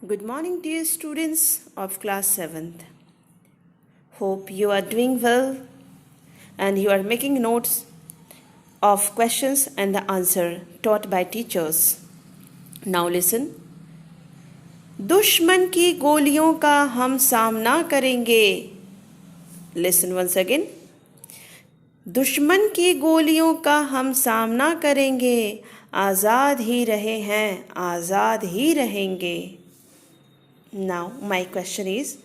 Good morning, dear students of class 7th. Hope you are doing well and you are making notes of questions and the answer taught by teachers. Now listen. दुश्मन की गोलियों का हम सामना करेंगे. Listen once again. दुश्मन की गोलियों का हम सामना करेंगे. आज़ाद ही रहे हैं, आज़ाद ही रहेंगे. Now my question is,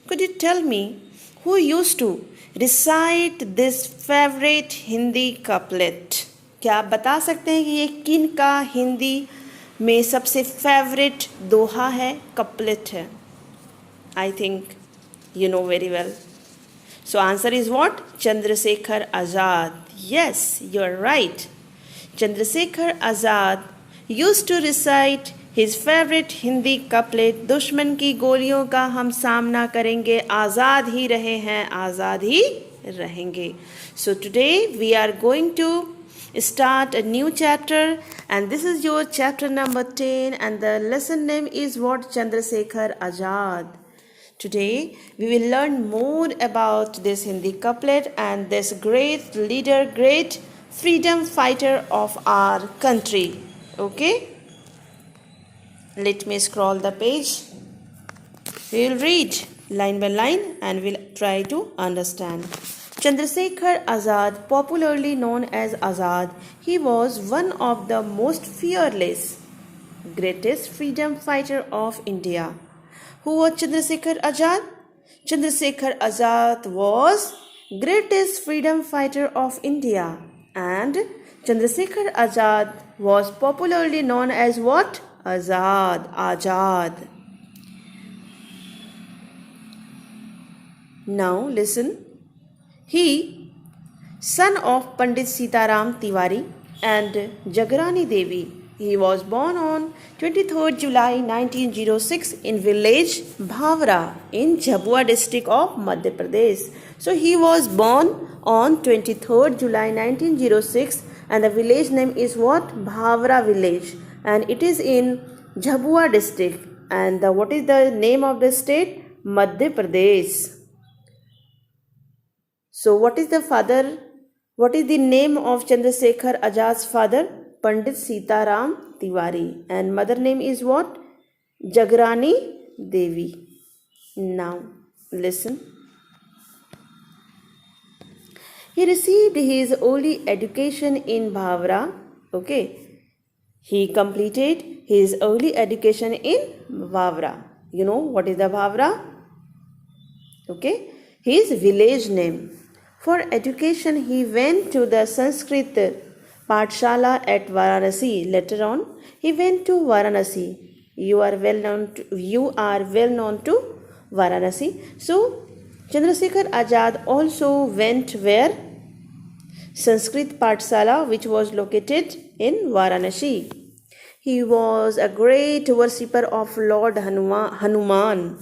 could you tell me who used to recite this favorite Hindi couplet? क्या आप बता सकते हैं कि ये किन का हिंदी में सबसे फेवरेट दोहा है, कपलेट है? I think you know very well. So answer is what? Chandrasekhar Azad. Yes, you are right. Chandrasekhar Azad used to recite his favorite Hindi couplet, दुश्मन की गोलियों का हम सामना करेंगे, आज़ाद ही रहे हैं, आज़ाद ही रहेंगे. So today we are going to start a new chapter and this is your chapter number 10 and the lesson name is what? Chandrasekhar Azad. Today we will learn more about this Hindi couplet and this great leader, great freedom fighter of our country. Okay? Let me scroll the page. We will read line by line and we'll try to understand. Chandrasekhar Azad, popularly known as Azad, he was one of the most fearless, greatest freedom fighter of India. Who was Chandrasekhar Azad? Chandrasekhar Azad was greatest freedom fighter of India, and Chandrasekhar Azad was popularly known as what? Azad. Now listen. He, son of Pandit Sitaram Tiwari and Jagrani Devi, he was born on 23rd July 1906 in village Bhavra in Jhabua district of Madhya Pradesh. So he was born on 23rd July 1906 and the village name is what? Bhavra village and it is in Jhabua district and what is the name of the state? Madhya Pradesh. So what is the father? What is the name of Chandrasekhar Azad's father? Pandit Sitaram Tiwari. And mother name is what? Jagrani Devi. Now listen. He received his early education in Bhavra. Okay. He completed his early education in Bhavra. You know what is the Bhavra? Okay. His village name. For education, he went to the Sanskrit Pathshala at Varanasi. Later on, he went to Varanasi. You are well known to Varanasi. So, Chandrasekhar Azad also went where? Sanskrit Pathshala, which was located in Varanasi. He was a great worshipper of Lord Hanuman.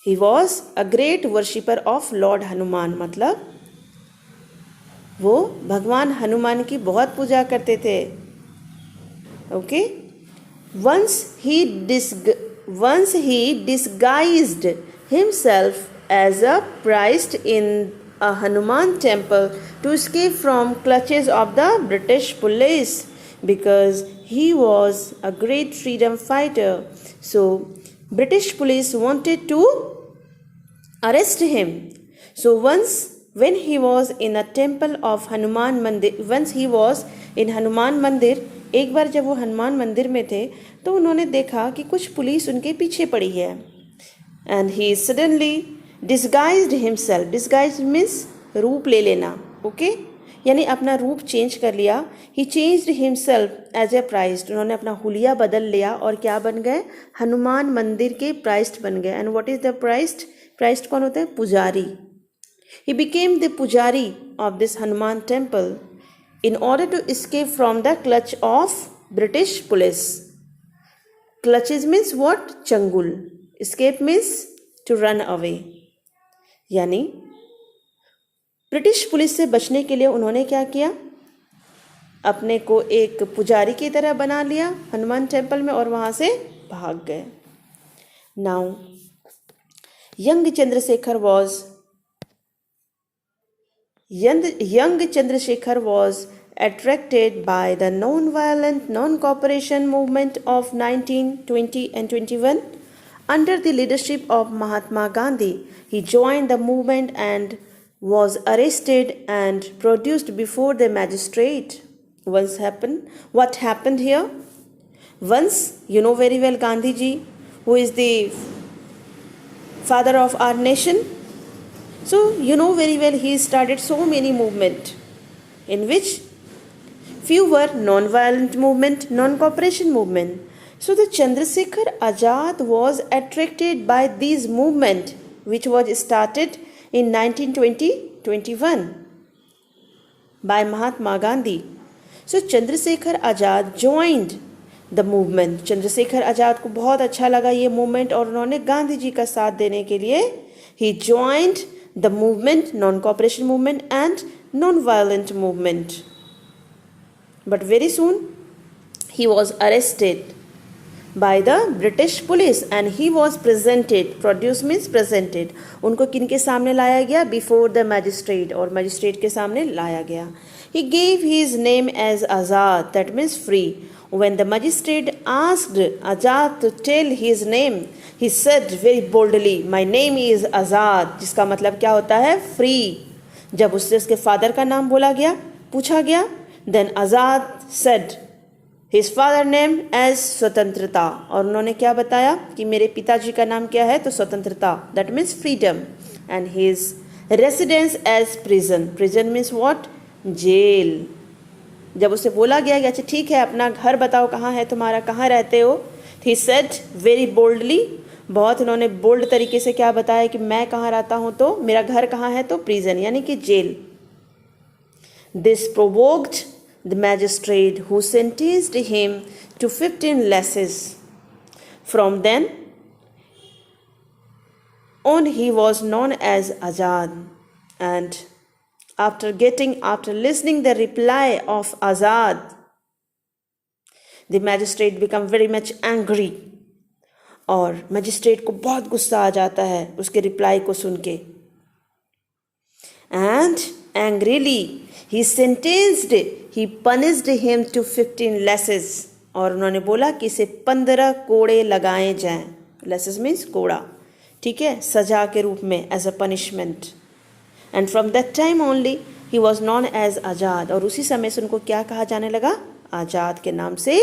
He was a great worshipper of Lord Hanuman. मतलब वो भगवान हनुमान की बहुत पूजा करते थे. Okay? Once he disguised himself as a priest in a Hanuman temple to escape from clutches of the British police because he was a great freedom fighter. So British police wanted to arrest him. So when he was in a temple of Hanuman Mandir, once he was in Hanuman Mandir, एक बार जब वो हनुमान मंदिर में थे तो उन्होंने देखा कि कुछ पुलिस उनके पीछे पड़ी है. And he suddenly disguised himself. Disguised means रूप ले लेना. Okay? यानी अपना रूप चेंज कर लिया. He changed himself as a priest. उन्होंने अपना हुलिया बदल लिया और क्या बन गए? हनुमान मंदिर के प्राइस्ट बन गए. And what is the priest? Priest कौन होता है? पुजारी. He became the pujari of this Hanuman temple in order to escape from the clutch of British police. Clutches means what? Changul. Escape means to run away. यानी British police से बचने के लिए उन्होंने क्या किया? अपने को एक पुजारी की तरह बना लिया हनुमान टेम्पल में और वहाँ से भाग गए। Now young Chandrasekhar was attracted by the non-violent non-cooperation movement of 1920 and 21 under the leadership of Mahatma Gandhi. He joined the movement and was arrested and produced before the magistrate. What happened here? Once, you know very well Gandhi ji, who is the father of our nation. So you know very well he started so many movements in which few were non-violent movement, non-cooperation movement. So the Chandrasekhar Azad was attracted by these movement which was started in 1920-21 by Mahatma Gandhi. So Chandrasekhar Azad joined the movement. Chandrashekhar Azad को बहुत अच्छा लगा ये movement और उन्होंने गांधी जी का साथ देने के लिए he joined the movement, non cooperation movement and non violent movement. But very soon he was arrested by the British police and he was presented, produce means presented, उनको किनके सामने लाया गया? बिफोर द मैजिस्ट्रेट, और magistrate के सामने लाया गया। He gave his name as Azad, that means free. When the magistrate asked Azad to tell his name, he said very boldly, "My name is Azad," जिसका मतलब क्या होता है? फ्री। जब उससे उसके फादर का नाम बोला गया, पूछा गया, then Azad said his father name as स्वतंत्रता, और उन्होंने क्या बताया कि मेरे पिताजी का नाम क्या है? तो स्वतंत्रता, that means freedom, and his residence as prison. Prison means what? Jail. जब उसे बोला गया कि अच्छा ठीक है अपना घर बताओ कहाँ है तुम्हारा, कहाँ रहते हो, ही सेड वेरी बोल्डली, बहुत उन्होंने बोल्ड तरीके से क्या बताया कि मैं कहाँ रहता हूँ, तो मेरा घर कहाँ है, तो प्रिजन यानी कि jail. This provoked the magistrate who sentenced him to 15 lashes. From then on he was known as Azad, and after listening the reply of Azad, the magistrate become very much angry, और magistrate को बहुत गुस्सा आ जाता है उसके reply को सुन के, and angrily he punished him to 15 lashes, और उन्होंने बोला कि इसे 15 कोड़े लगाए जाएं। lashes means कोड़ा, ठीक है, सजा के रूप में, as a punishment. And from that time only he was known as आज़ाद, और उसी समय से उनको क्या कहा जाने लगा? आज़ाद के नाम से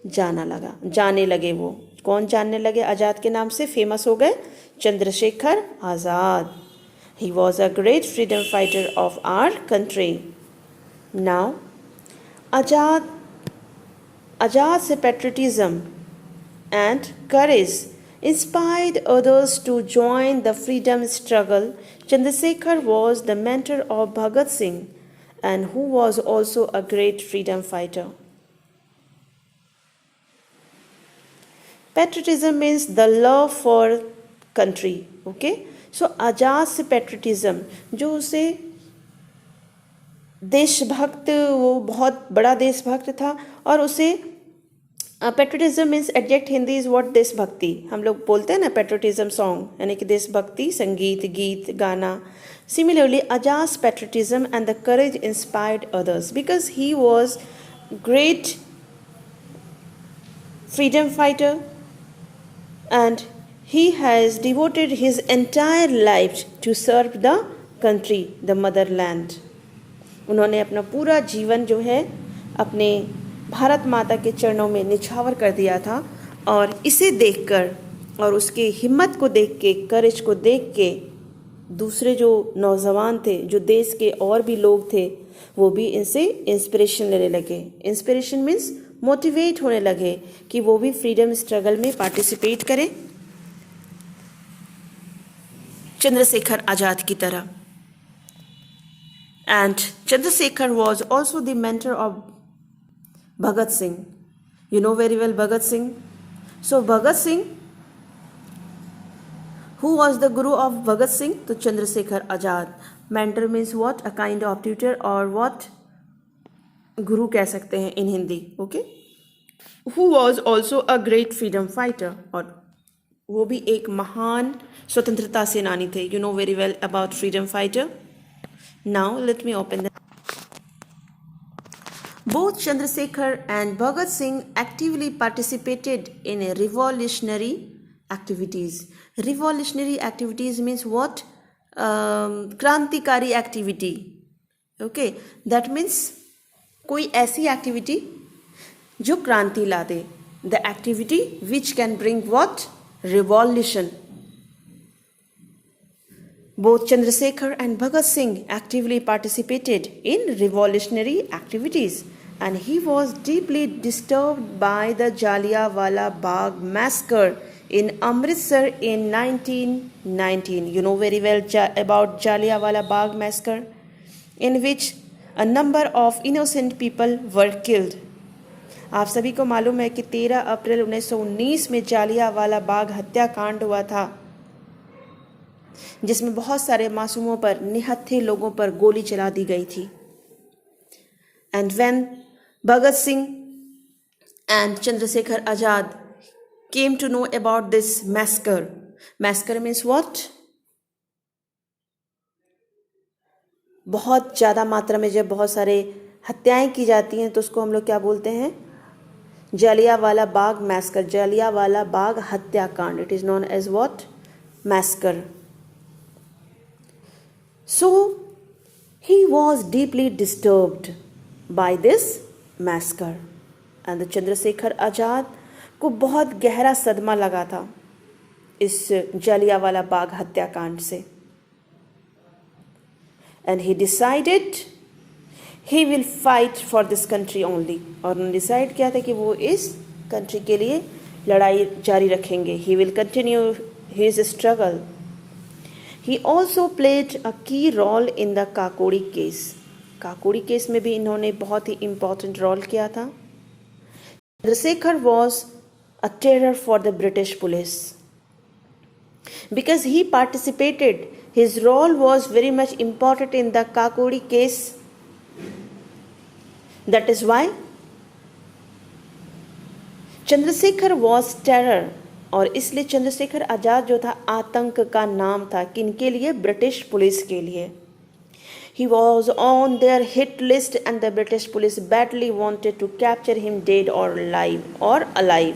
जाने लगे। वो कौन जानने लगे आज़ाद के नाम से? फेमस हो गए, Chandrashekhar Azad. He was a great freedom fighter of our country. Now Azad's patriotism and courage inspired others to join the freedom struggle. Chandrasekhar was the mentor of Bhagat Singh, and who was also a great freedom fighter. Patriotism means the love for country. Okay, so Azad's patriotism, जो उसे देशभक्त, वो बहुत बड़ा देशभक्त था, और उसे patriotism means exact Hindi is what? देशभक्ति। हम लोग बोलते हैं ना पेट्रोटिज्म सॉन्ग, यानी कि देशभक्ति संगीत, गीत, गाना। Similarly Ajaz patriotism and the courage inspired others because he was great freedom fighter and he has devoted his entire life to serve the country, the motherland. उन्होंने अपना पूरा जीवन जो है अपने भारत माता के चरणों में निछावर कर दिया था, और इसे देखकर और उसके हिम्मत को देख के, करेज को देख के दूसरे जो नौजवान थे, जो देश के और भी लोग थे, वो भी इनसे इंस्पिरेशन लेने लगे। इंस्पिरेशन मीन्स मोटिवेट होने लगे कि वो भी फ्रीडम स्ट्रगल में पार्टिसिपेट करें चंद्रशेखर आज़ाद की तरह। And Chandrashekhar was also the mentor of Bhagat Singh. You know very well Bhagat Singh. So Bhagat Singh, who was the guru of Bhagat Singh? तो Chandrasekhar Azad. Mentor means what? A kind of tutor or what? गुरु कह सकते हैं in Hindi. Okay. who was also a great freedom fighter, और वो भी एक महान स्वतंत्रता सेनानी थे. You know very well about freedom fighter. Now let me open the. Both Chandrasekhar and Bhagat Singh actively participated in revolutionary activities. Revolutionary activities means what? क्रांतिकारी activity. Okay, that means कोई ऐसी एक्टिविटी जो क्रांति ला दे. The activity which can bring what? Revolution. Both Chandrasekhar and Bhagat Singh actively participated in revolutionary activities, and he was deeply disturbed by the Jallianwala Bagh massacre in Amritsar in 1919. You know very well about Jallianwala Bagh massacre, in which a number of innocent people were killed. आप सभी को मालूम है कि 13 अप्रैल 1919 में जालियांवाला बाग हत्याकांड हुआ था, जिसमें बहुत सारे मासूमों पर, निहत्थे लोगों पर गोली चला दी गई थी. And when Bhagat Singh and Chandrashekhar Azad came to know about this massacre means what? बहुत ज़्यादा मात्रा में जब बहुत सारे हत्याएं की जाती हैं तो उसको हम लोग क्या बोलते हैं? जालियांवाला बाग मैस्कर, जालियांवाला बाग हत्याकांड. It is known as what? Massacre. So he was deeply disturbed by this massacre, and the Chandrasekhar Azad को बहुत गहरा सदमा लगा था इस जालियांवाला बाग हत्याकांड से. And he decided he will fight for this country only. और उन्होंने डिसाइड किया था कि वो इस कंट्री के लिए लड़ाई जारी रखेंगे. He will continue his struggle. He also played a key role in the Kakodi case. Kakodi case में भी इन्होंने बहुत ही इम्पोर्टेंट रोल किया था. Chandrasekhar was a terror for the British police because he participated. His role was very much important in the Kakodi case. That is why Chandrasekhar was terror. और इसलिए चंद्रशेखर आजाद जो था आतंक का नाम था. किनके लिए? ब्रिटिश पुलिस के लिए. He was on their hit list and the British police badly wanted to capture him dead or alive.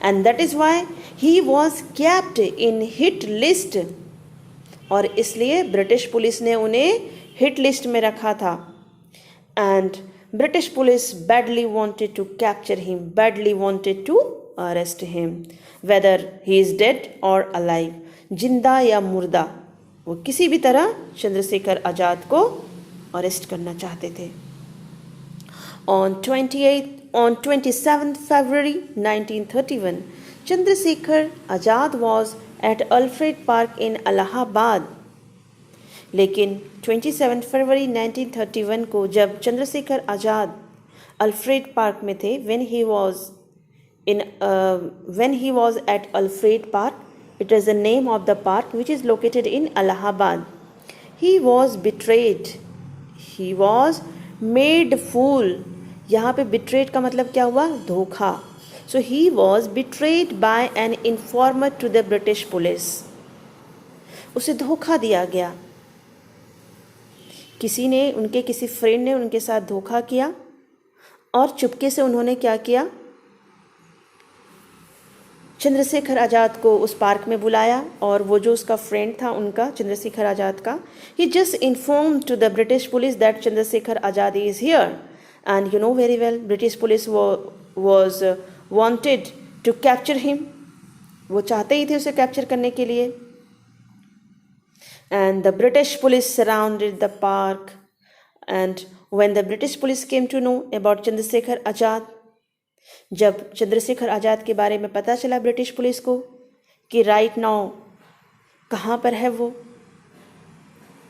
And that is why he was kept in hit list. और इसलिए ब्रिटिश पुलिस ने उन्हें hit list में रखा था. And British police badly wanted to capture him, badly wanted to arrest him, whether he is dead or alive. जिंदा या मुर्दा, वो किसी भी तरह चंद्रशेखर आजाद को अरेस्ट करना चाहते थे. On 27th February 1931, Chandrasekhar Azad was at Alfred Park in Allahabad. लेकिन 27 फरवरी 1931 को जब चंद्रशेखर आजाद अल्फ्रेड पार्क में थे, when he was at Alfred Park, it is the name of the park which is located in Allahabad. He was betrayed. He was made fool. यहाँ पे betrayed का मतलब क्या हुआ? धोखा. So he was betrayed by an informer to the British police. उसे धोखा दिया गया. किसी फ्रेंड ने उनके साथ धोखा किया और चुपके से उन्होंने क्या किया? चंद्रशेखर आजाद को उस पार्क में बुलाया और वो जो उसका फ्रेंड था उनका, चंद्रशेखर आजाद का, he just informed to the British police that Chandrasekhar Azad is here. And you know very well, British police was wanted to capture him. वो चाहते ही थे उसे कैप्चर करने के लिए. And the British police surrounded the park. And when the British police came to know about Chandrasekhar Azad, जब चंद्रशेखर आजाद के बारे में पता चला ब्रिटिश पुलिस को कि राइट नाउ कहाँ पर है वो,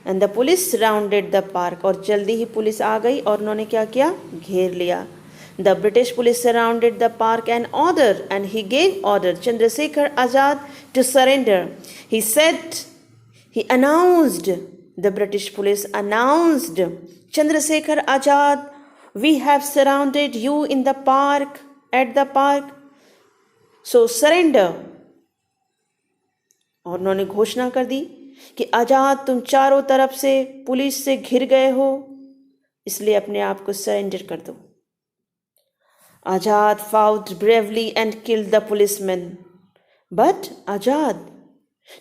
and the police surrounded the park, और जल्दी ही पुलिस आ गई और उन्होंने क्या किया? घेर लिया. The British police surrounded the park and he gave order Chandrashekhar Azad to surrender. He said, he announced, the British police announced, Chandrasekhar Azad, we have surrounded you in the park at the park, so surrender. और उन्होंने घोषणा कर दी कि आज़ाद तुम चारों तरफ से police से घिर गए हो, इसलिए अपने आप को सरेंडर कर दो. आज़ाद fought bravely and killed the policeman, but Azad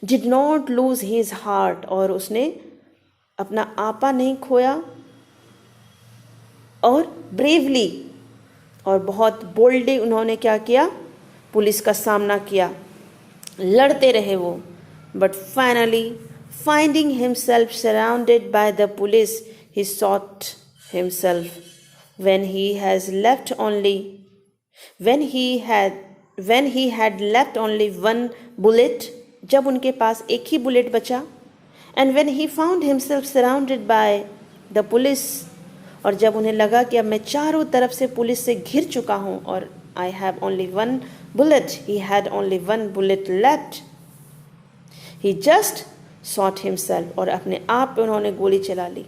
did not lose his heart, और उसने अपना आपा नहीं खोया और ब्रेवली और बहुत बोल्डली उन्होंने क्या किया, पुलिस का सामना किया, लड़ते रहे वो. But finally finding himself surrounded by the police, he shot himself when he had left only one bullet, जब उनके पास एक ही बुलेट बचा. And when he found himself surrounded by the police, और जब उन्हें लगा कि अब मैं चारों तरफ से पुलिस से घिर चुका हूँ और I have only one bullet, he had only one bullet left, he just shot himself, और अपने आप पे उन्होंने गोली चला ली.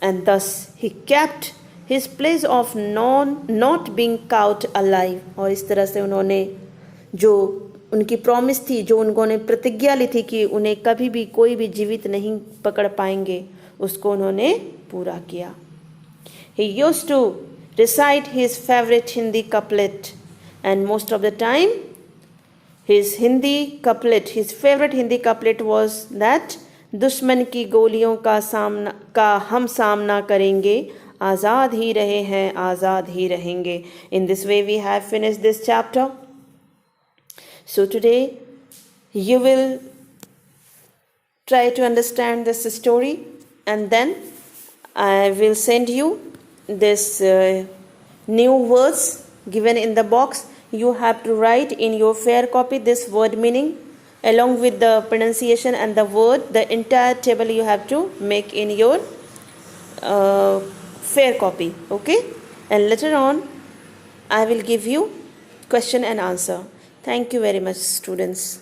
And thus he kept his place of not being caught alive, और इस तरह से उन्होंने जो उनकी प्रॉमिस थी, जो उन्होंने प्रतिज्ञा ली थी कि उन्हें कभी भी कोई भी जीवित नहीं पकड़ पाएंगे, उसको उन्होंने पूरा किया. He used to recite his favorite Hindi couplet, and most of the time his favorite Hindi couplet was that दुश्मन की गोलियों का हम सामना करेंगे, आज़ाद ही रहे हैं, आज़ाद ही रहेंगे. In this way we have finished this chapter. So today you will try to understand this story, and then I will send you this new words given in the box. You have to write in your fair copy this word meaning along with the pronunciation and the word. The entire table you have to make in your fair copy, okay? And later on I will give you question and answer. Thank you very much, students.